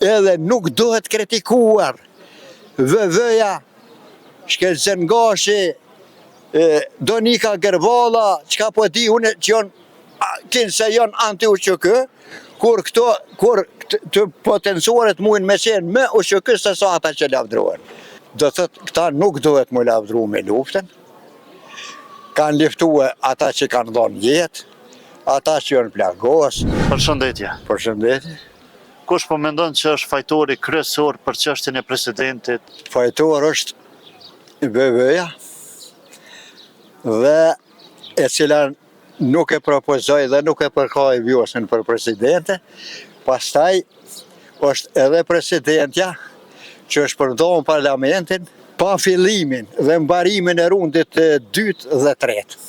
edhe nuk duhet kritikuar. VV-ja, Shkelzen Gashi, Donika Gervalla, çka po di unë që janë se janë anti-UÇK, kur të potencuaret mujnë me qenë me UÇK se sa ata që lavdrohen. Do thot këta nuk duhet më lavdru me luftën. Kanë luftuar ata që kanë dhënë jetë, ata që janë plagos. Përshëndetje. Përshëndetje. Kush po mendon që është fajtori kryesor për çështjen e presidentit? Fajtor është VV-ja dhe e cila nuk e propozoi dhe nuk e përkaj Vjosën për presidente. Pastaj është edhe presidentja që është përdojnë parlamentin pa fillimin dhe mbarimin e rundit të dytë dhe tretë.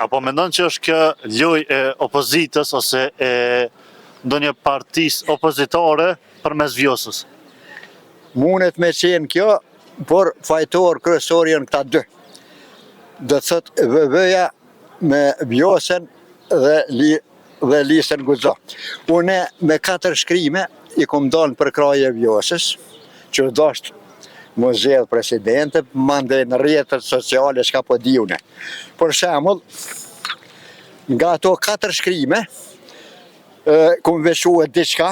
Apo mendon që është kjo lojë e opozitës ose e ndonjë partisë opozitare përmes Vjosës? Mundet me qenë kjo, por fajtor kryesor janë këta dy. Do të thotë VV-ja me Vjosën dhe listën Guxo. Une me 4 shkrime i kom dalë për kraje Vjosës, që dashtë më zgjedh presidente, mande në rrjetet sociale çka po di une. Për shembull, nga ato 4 shkrime, kom veçuar diçka,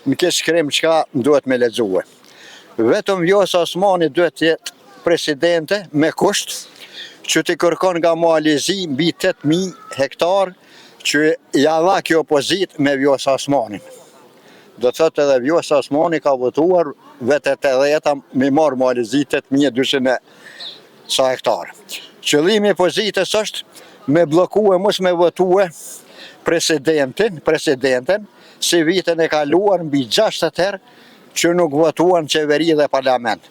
në këtë shkrim çka duhet me lexuar. Vetëm Vjosa Osmani duhet të jetë presidente me kusht që t'i kërkon nga Malizi mbi 8.000 hektar që ja dha kjo opozit me Vjosa Osmanin. Do të thotë edhe Vjosa Osmani ka votuar vetë 80-ta me marrë Malizi 8.200 sa hektar. Qëllimi i opozitës është me bllokue mos me votue presidenten si vitën e kaluar mbi 60 herë që nuk votuan qeveri dhe parlament.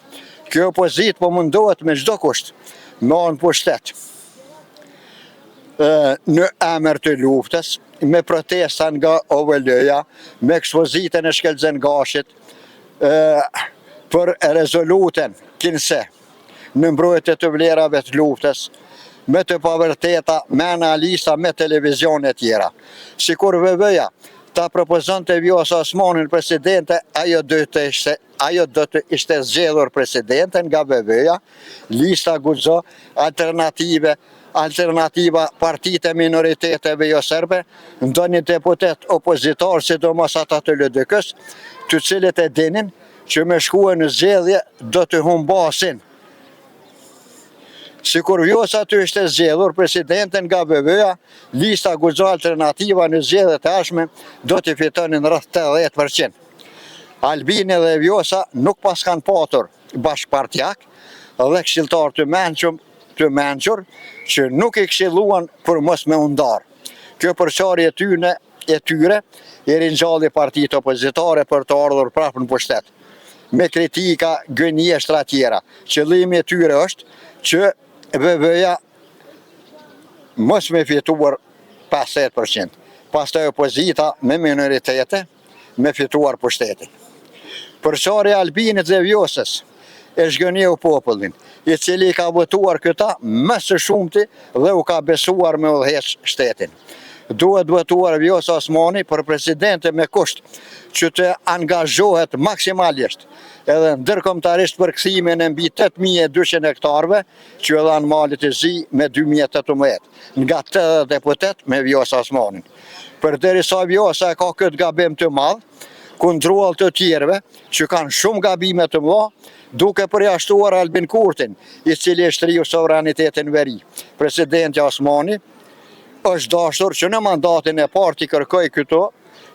Kjo opozit po mundohet me çdo kusht me anë pushtet në emër të luftës, me protesta nga OVL-ja, me ekspozitën e Shkelzen Gashit, për rezolutën kinse në mbrojtje të vlerave të luftës, me të pavërteta, me analisa, me televizion e tjera. Sikur VV-ja ta propozon të Vjosa Osmanin presidente, ajo do të ishte zgjedhur presidente nga VV-ja, lista Guxo, alternativa partitë e minoriteteve jo serbe, ndonjë deputet opozitar, sidomos ata të LDK-s, të cilët e dinin që me shkuar në zgjedhje do të humbasin. Sikur Vjosa të ishte zgjedhur presidenten nga VV-ja, lista Guxo alternativa në zgjedhjet e ardhshme do të fitonin rreth 80%. Albini dhe Vjosa nuk pas kanë patur bashkëpartjak dhe këshilltar të mençur që nuk i këshilluan për mos me undar. Kjo përçarje e tyre i ringjalli partitë opozitare për të ardhur prapë në pushtet, me kritika, gënjeshtra tjera. Qëllimi i tyre është që VV-ja mos me fituar 50%, pastaj opozita me minoritete me fituar pushtetin. Përçarja Albinit dhe Vjosës e zhgënjeu popullin, i cili ka votuar këta më së shumti dhe u ka besuar me udhëheq shtetin. Duhet votuar Vjosa Osmani për presidente me kusht që të angazhohet maksimalisht edhe ndërkombëtarisht për kthimin e mbi 8.200 hektarëve që e dhanë Malit të Zi me 2018, nga 80 deputet me Vjosa Osmanin. Përderisa Vjosa ka këtë gabim të madh, kundruall të tjerëve që kanë shumë gabime të mëdha, duke përjashtuar Albin Kurtin, i cili e shtriu sovranitetin veri. Presidenti Osmani është dashur që në mandatin e parë t'i kërkoj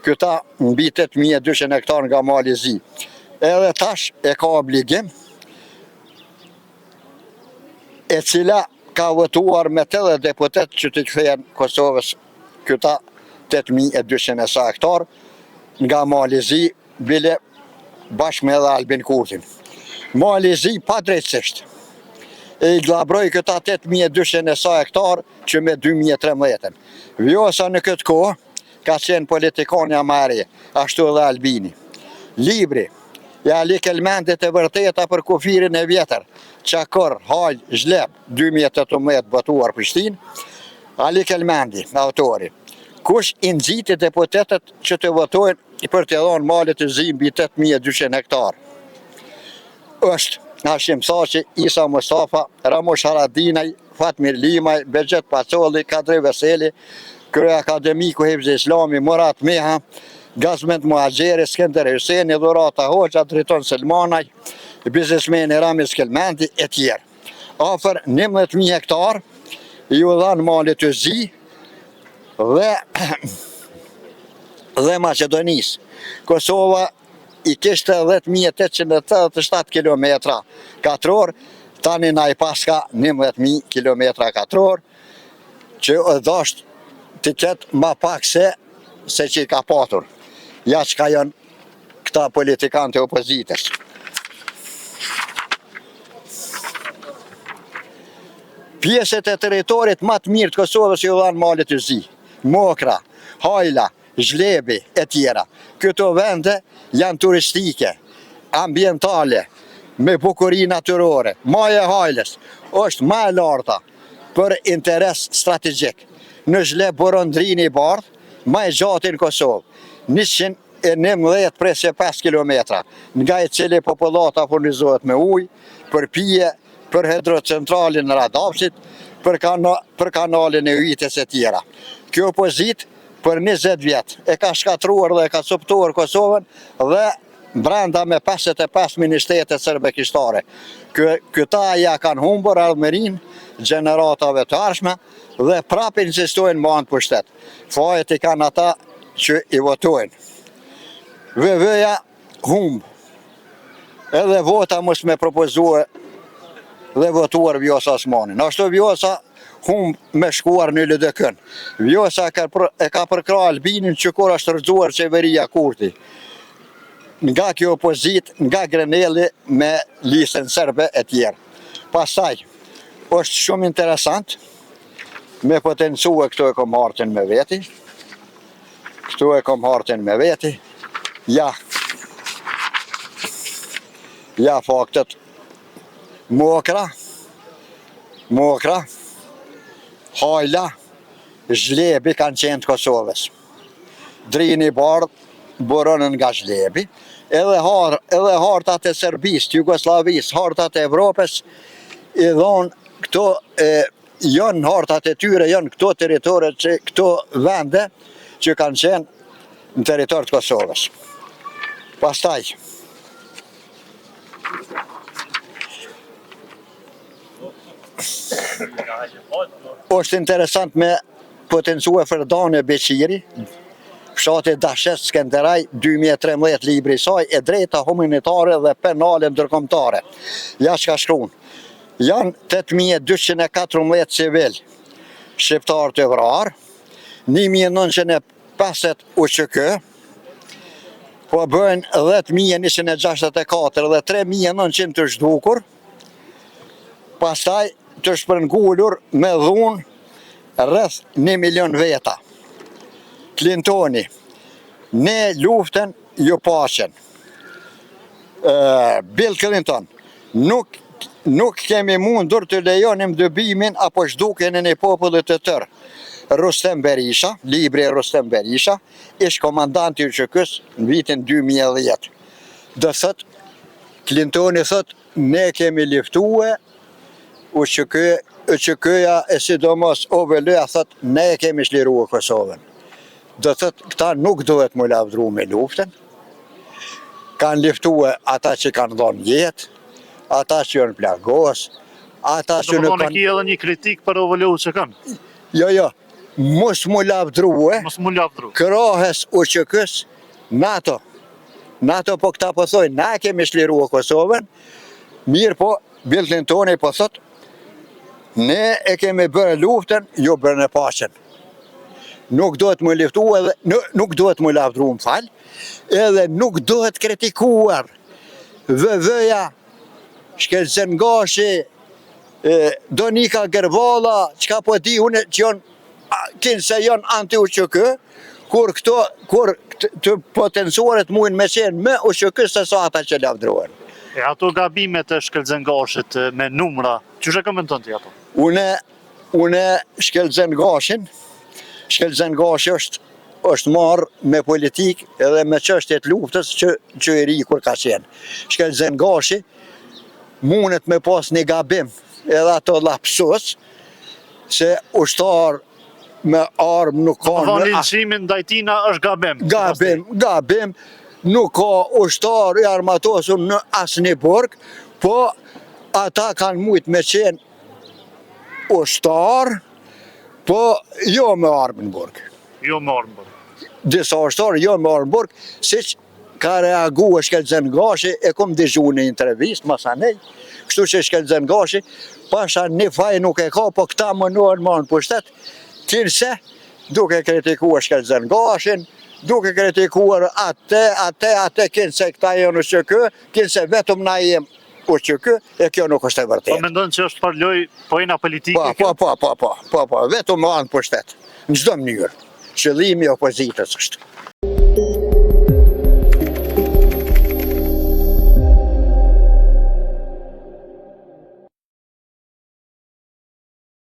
këta mbi 8.200 hektar nga Mali Zi. Edhe tash e ka obligim, e cila ka votuar me 80 deputet që të kthehen Kosovës këta 8.200 sa hektar nga Mali Zi, bile bashkë me edhe Albin Kurtin. Mali Zi pa drejtësisht e i glabroj këta 8.200 sa hektar që me 2013. Vjosa në këtë kohë ka qenë politikonja mari, ashtu edhe Albini. Libri, ja li kelmendit e vërteta për kufirin e vjetër, Qakor, Hal, Zhleb, 2018 botuar Prishtinë, Ali Kelmendi, autori. Kush i nxiti deputetet që të votojnë për të dhënë malet të zi mbi 8200 hektar. Është Hashim Saqi, Isa Mustafa, Ramush Haradinaj, Fatmir Limaj, Begjet Pacolli, Kadri Veseli, Krye Akademiku Hifzi Islami, Murat Meha, Gazmet Muhaxheri, Skender Hyseni, Dhurata Hoxha, Driton Selmanaj, biznesmeni Ramiz Kelmendi e tjerë. Afër 11.000 hektar ju dhanë malet të zi dhe Maqedonisë. Kosova i kishte 10.887 km katror, tani na i paska 11.000 km katror, që është të ketë ma pak se që i ka patur. Ja që ka janë këta politikanë të opozitës. Pjesët e teritorit më të mirë të Kosovës ju dhanë malet të zi. Mokra, Hajla, Zhlebi e tjera. Këto vende janë turistike, ambientale, me bukuri natyrore. Maja e Hajlës është më e larta për interes strategjik. Në Zhleb Borondrini i bardh, më e gjati në Kosovë, 111.5 km, nga i cili popullata furnizohet me ujë, për pije, për hidrocentralin në Radapsit, për kanalin e Ujitës e tjera. Kjo opozit për 20 vjetë e ka shkatruar dhe e ka coptuar Kosovën dhe brenda me 55 ministete serbekishtare. Këta ja kanë humbur ardhmerin gjeneratave të arshme dhe prap insistojnë më anë pushtet. Fajet i kanë ata që i votojnë. VV-ja humbë. Edhe vota mos me propozue dhe votuar Vjosa Osmanin. Ashtu Vjosa humbë me shkuar në LDK-n. Vjosa e ka përkra Albinin që kur është rëzuar qeveria Kurti. Nga kjo opozit, nga Grenelli me listën serbe e tjerë. Pastaj, është shumë interesant me potencue këto e kom hartin me veti. Këto e kom hartin me veti. Ja faktet. Mokra, Hajla, Zhlebi kanë qenë të Kosovës. Drini i bardh, buronën nga Zhlebi, edhe hartat e Serbisë, Jugoslavisë, hartat e Evropës, i dhonë këto, janë hartat e tyre, janë këto teritoret, këto vende që kanë qenë në teritor të Kosovës. Pastaj, është interesant me potencue Ferdane Beqiri, fshati Dashes Skenderaj, 2013 libri i saj, e drejta humanitare dhe penale ndërkombëtare. Ja që ka shkruan. Janë 8.214 civil shqiptar të vrarë, 1.950 UÇK, po bëjnë 10.164 dhe 3.900 të zhdukur, pastaj të shpërngullur me dhunë rreth 1 milion veta. Clintoni, ne luftën ju paqen. Bill Clinton, nuk kemi mundur të lejonim dëbimin apo zhdukjen e një popullit të tërë. Rustem Berisha, libri Rustem Berisha, ish komandanti i UÇK-s në vitin 2010. Dhe thot, Clintoni thot, ne kemi liftue, UÇK-ja e sidomos OVL-ja thot, ne kemi shlirua Kosovën. Dhe thot, këta nuk duhet më lavdru me luftën, kanë liftue ata që kanë dhonë jetë, ata që janë plagos, ata që nuk kanë... Ki edhe një kritik për OVL-u që kanë? Jo, mos mu lavdruhe, krahes UÇK-s NATO. NATO po këta po thojnë, na kemi shlirua Kosovën, mirë po, Bill Clintoni po thot, ne e kemi bërë luftën, ju bërë në paqen. Nuk duhet më liftu edhe, nuk duhet më lavdru më falë, edhe nuk duhet kritikuar. VV-ja, Shkelzen Gashi, Donika Gervalla, qka po di unë që janë, kinë se janë anti-UÇK, kur të potencuaret mujnë me qenë me UÇK se sa ata që lavdruhen. E ato gabimet e Shkelzen Gashit me numra, që shë komenton të ato? Une Shkelzen Gashin, Shkelzen Gashi është është marrë me politikë edhe me çështjet luftës që i ri kur ka qenë. Shkelzen Gashi mundet me pas një gabim edhe ato lapsus, se ushtar me armë nuk ka... Në linqimin ndaj tina është gabim. Gabim, nuk ka ushtar i armatosur në asnjë burg, po ata kanë mujt me qenë ushtar, po jo me armë në burg. Jo me armë në burg. Disa ushtarë jo me armë në burg, siç ka reagu Shkelzen Gashi, e kom dëgju në intervistë masanej, kështu që Shkelzen Gashi, pasha një faj nuk e ka, po këta mënohen marrë në pushtet, tilse duke kritikuar Shkelzen Gashin, duke kritikuar atë, kinse këta janë ushqykë, kinse vetëm na jem ushqykë, e kjo nuk është e vërtetë. Po mendon që është për loj pojna politike? Po, vetëm marrë në pushtet, në çdo mënyrë. Qëllimi i opozitës është.